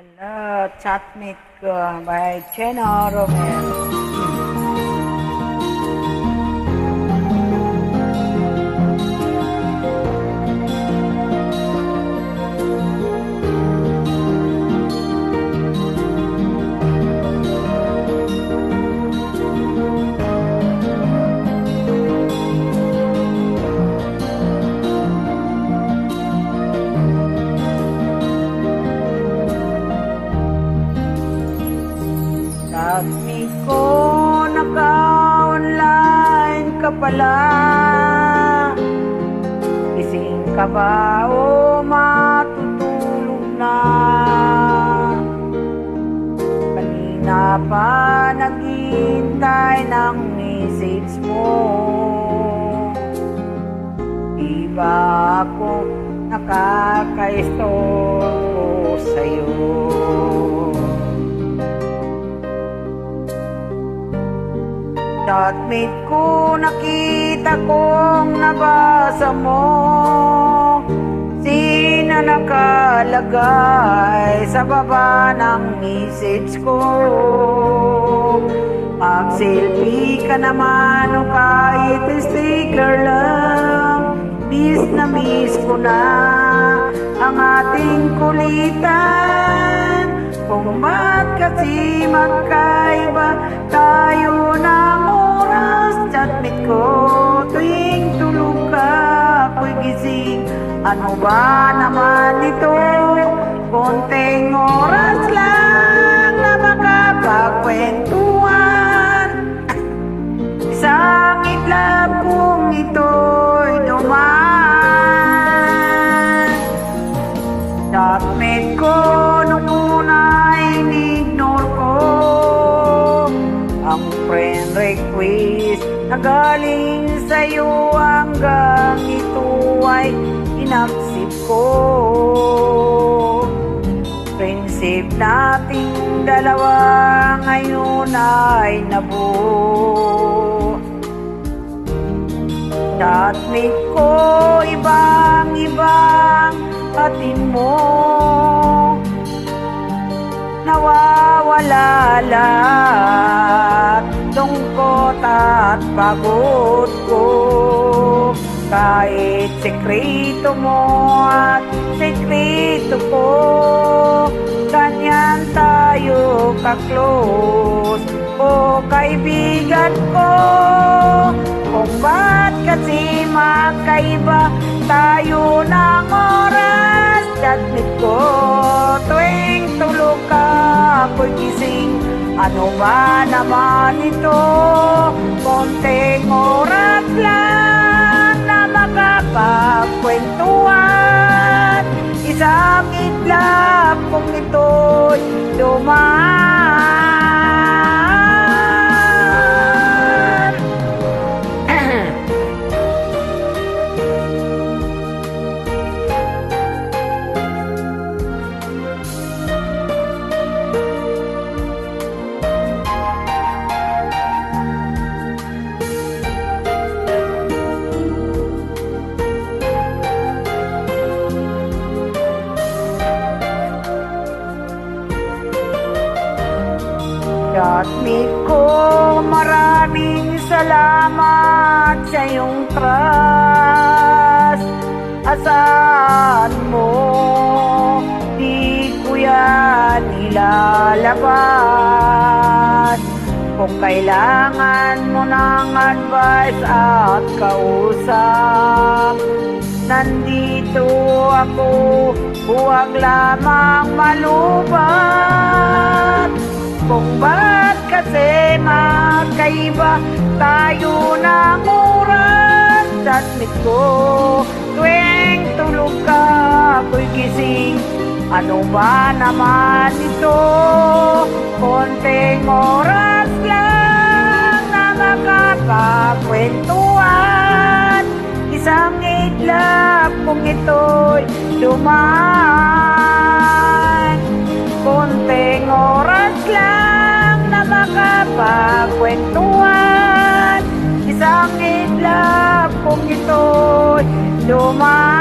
Hello, chatmate ko by Cheno Romero. Sabi ko, naka-online ka pala. Gising ka ba o matutulog na? Kanina pa naghihintay ng message mo. Di ba ako nakaka-istorbo sa'yo? Chatmate ko, nakita kong nabasa mo. Sino nakalagay sa baba ng message ko? Mag-selfie ka naman o kahit sticker lang. Miss na miss ko na ang ating kulitan. Kung ba't kasi magkaiba tayo ng oras. Chatmate ko, tuwing tulog ka ako'y gising. Ano ba naman ito? Konting oras lang na makapagkwentuhan. Isang itlab kung ito'y dumaan. Chatmate ko, nung una'y in-ignore ko ang friend request na galing sa'yo, hanggang ito ay inaccept ko. Friendship nating dalawa ngayon ay nabuo. Chatmate ko, ibang-ibang atin mo. Nawawala lahat lungkot at pagod ko. Kahit sekreto mo at sekreto ko, ganyan tayo ka-close. O kaibigan ko, kung ba't kasi magkaiba tayo ng oras. Chatmate ko, tuwing tulog ka ako'y gising. Ano ba naman ito? Konting oras lang na makapagkwentuhan. Isang itlap kung ito'y dumaan. Chatmate ko, maraming salamat sa iyong trust. Asahan mo, di ko yan ilalabas. Kung kailangan mo ng advice at kausap, nandito ako, huwag lamang malubat. Kung ba't kasi magkaiba tayo ng oras. Chatmate ko, tuwing tulog ka ako'y gising. Ano ba naman ito? Konting oras lang na makapagkwentuhan. Isang itlap kung ito'y dumaan. Konting oras lang na makapagkwentuhan. Isang itlap kung ito'y dumaan.